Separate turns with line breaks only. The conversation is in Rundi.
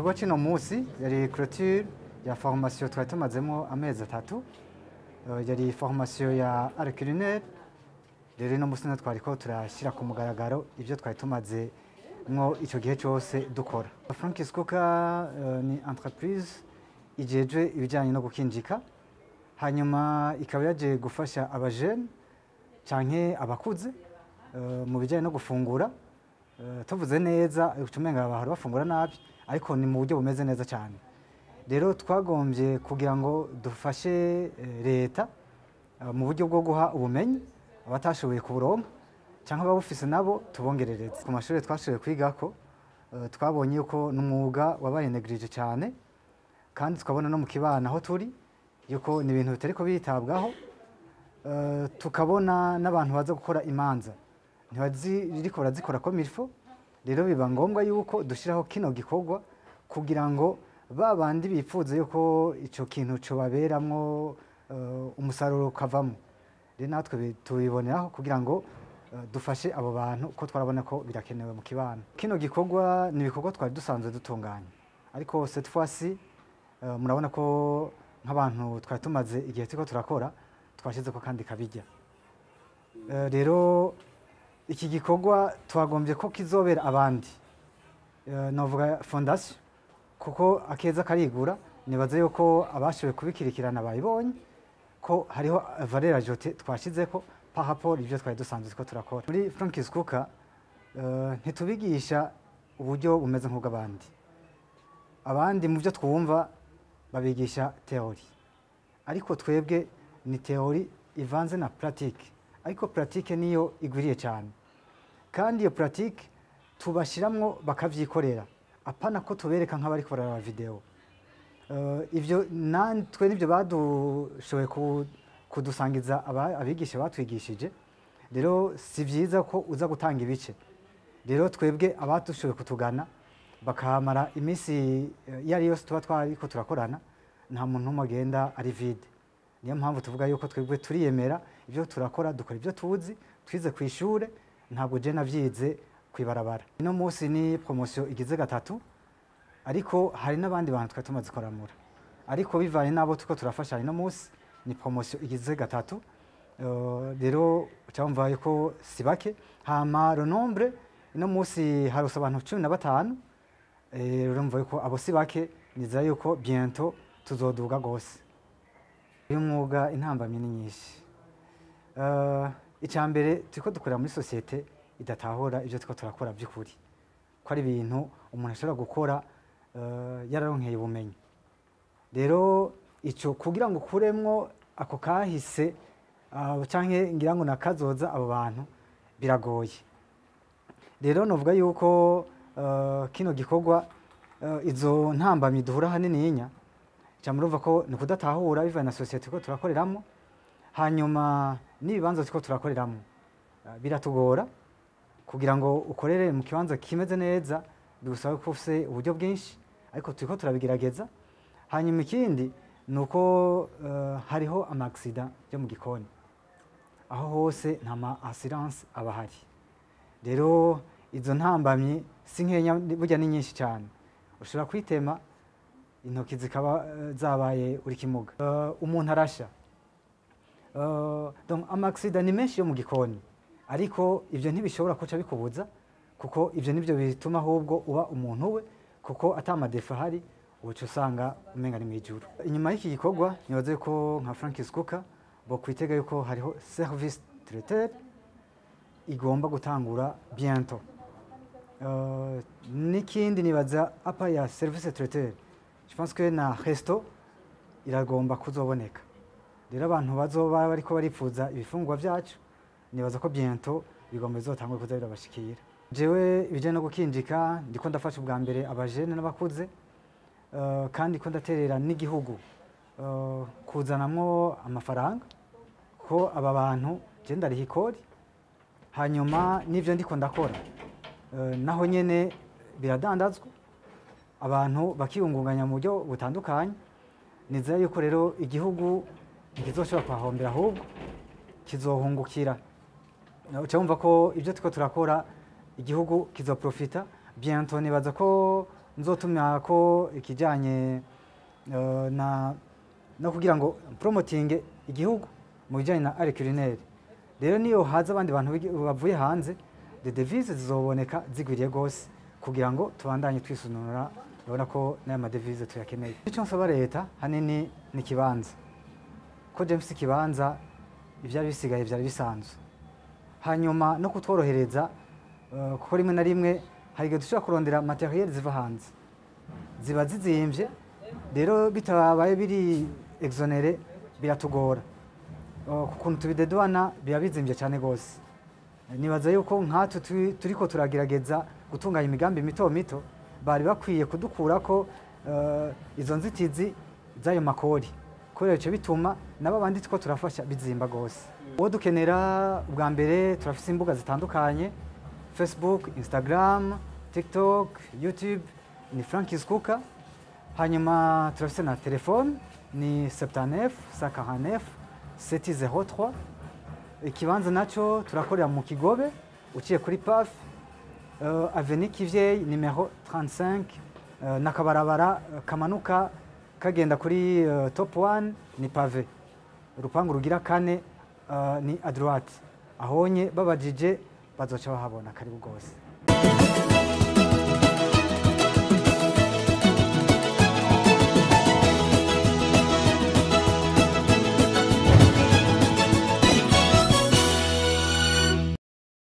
igikorwa cy'ino munsi yari clôture ya formation twari tumazemo amezi 3 yari formation ya art culinaire. Rero ino munsi twariko turashyira ku mugaragaro ibyo twari tumaze mwo icyo gihe cyose dukora. Franck ni entreprise ijeje ibijyanye no gukinjika, hanyuma ikaba yaje gufasha abajene canke abakuze mu bijyanye no gufungura. Tuvuze neza ucumenga bahora bafungura nabi, ariko ni mu buryo bumeze neza cyane. Rero twagombye kugira ngo dufashe leta mu buryo bwo guha ubumenyi abatashoboye kuburonka cyangwa ababufise nabo tubongerereze. Ku mashuri twashoboye kwigako twabonye yuko n'umwuga wabaye neglige cyane, kandi tukabona no mu kibana aho turi yuko ni ibintu bitariko bitabwaho. Tukabona n'abantu baza gukora imanza ntibaziriko barazikora comme il faut. Rero biba ngombwa yuko dushiraho kino gikorwa kugira ngo babandi bipfuze yuko ico kintu cyo baberamwo umusaruro kavamo. Rero natwe tubiboneraho kugira ngo dufashe abo bantu ko twarabona ko birakenewe mu kibano. Kino gikorwa ni ibikorwa twari dusanzwe dutunganya, ariko cette fois-ci murabona ko nk'abantu twari tumaze igihe turiko turakora twashize ko kandi kabijya. Rero iki gikorwa twagombye ko kizobera abandi, novuga fondation, kuko akeza karigura. Nibaze yuko abashoboye kubikirikirana bayibonye ko hariho valeur ajoutée twashizeko par rapport ibyo twari dusanzwe ko turakora. Muri Franck ntitubigisha uburyo bumeze nk'ubw'abandi. Abandi mu byo twumva babigisha theory, ariko twebwe ni theory ivanze na pratique, ariko pratique niyo igwiriye cyane, kandi iyo pratique tubashiramwo bakavyikorera, apana ko tubereka nk'abari korera video. Ivyo twe nibyo badushoboye kudusangiza abigisha batwigishije. Rero si byiza ko uza gutanga ibice. Rero twebwe abatushoboye kutugana bakamara iminsi yari yose tuba twariko turakorana, nta muntu n'umwe agenda ari vide. Niyo mpamvu tuvuga yuko twebwe turiyemera ibyo turakora, dukora ibyo tuzi, twize ku ishure, ntabwo je navyize kwibarabara. Ino munsi ni promotion igize gatatu, ariko hari n'abandi bantu twari tumaze koramura, ariko bivanye nabo tuko turafasha. Ino munsi ni promotion igize gatatu. Rero cyamva yuko sibake hama le nombre ino munsi harose abantu 15. Rero mva yuko abo sibake, niza yuko bientôt tuzoduga gose. Uyu mwuga intambamye ni nyinshi. Icyambere turiko dukorera muri societe idatahura ibyo turiko turakora by'ukuri, ko ari ibintu umuntu ashobora gukora yararonkeye ubumenyi. Rero ico kugira ngo kuremwo ako kahise canke ngira ngo nakazoza abo bantu biragoye. Rero novuga yuko kino gikorwa izo ntambamye duhura hanininya cyamurumva ko ni kudatahura bivana na societe ko turakoreramo, hanyuma n'ibibanza turiko turakoreramo biratugora. Kugira ngo ukorere mu kibanza kimeze neza bigusaba ko ufise uburyo bwinshi, ariko turiko turabigerageza. Hanyuma ikindi nuko hariho ama-accident yo mu gikoni, aho hose nta ma-assurance abahari. Rero izo ntambamye si nkenya, burya ni nyinshi cyane. Ushobora kwitema intoki zikaba zabaye uri kimuga, umuntu arasha. Donc ama-accident ni menshi yo mu gikoni, ariko ivyo ntibishobora kuca bikubuza, kuko ivyo nivyo bituma ahubwo uba umuntu we, kuko atamadefa hari uca usanga umenga ni mwijuru. Inyuma y'iki gikorwa nibaze ko nka Franck bo kwitega yuko hariho service traiteur igomba gutangura bientôt. N'ikindi nibaza apa ya service traiteur, je pense que na resto iragomba kuzoboneka. Rero abantu bazoba bariko baripfuza ibifungwa byacu, nibaza ko bientôt bigomba bizotangwa kuza birabashikira. Jewe ibijanye no gukinjika ndiko ndafasha ubwa mbere abajene n'abakuze, kandi ko ndaterera n'igihugu kuzanamwo amafaranga, ko aba bantu je ndariha ikori, hanyuma n'ivyo ndiko ndakora naho nyene biradandazwa, abantu bakiyungunganya mu buryo butandukanye. Nizera yuko rero igihugu ntikizoshobora kwahombera, ahubwo kizohungukira. Ucumva ko ibyo turiko turakora igihugu kizoprofita. Bientôt nibaza ko nzotumya ko ikijanye no kugira ngo promoting igihugu mu bijanye na art culinaire. Rero niyo haza abandi bantu bavuye hanze, de devise zizoboneka zigwiriye gose kugira ngo tubandanye twisununura. Urabona ko n'aya madevize tuyakeneye. Icyo nsaba leta hanini ni kibanza, ko James kibanza ivyari bisigaye vyari bisanzwe, hanyuma no kutworohereza kuko rimwe na rimwe hari igihe dushobora kurondera materiel ziva hanze ziba zizimvye, rero bitabaye biri exonere biratugora kukuntu tubidedwana biba bizimvye cyane gose. Nibaza yuko nkatwe turiko turagerageza gutunganya imigambi mito mito, bari bakwiye kudukurako izo nzitizi z'ayo makori, kubera ico bituma nabo bandi two turafasha bizimba gose. Uwo dukenera ubwa mbere turafise imbuga zitandukanye: Facebook, Instagram, TikTok, YouTube, ni Franck Iskuka. Hanyuma turafise na telefone ni 79 149 703. Ikibanza naco turakorera mu Kigobe uciye kuri PAF avenue Kivyeyi numero 35, nakabarabara kamanuka kagenda kuri top 1 ni pave, urupangu rugira 4 ni à droite. Ahonye babajije bazoca bahabona. Karibu gose.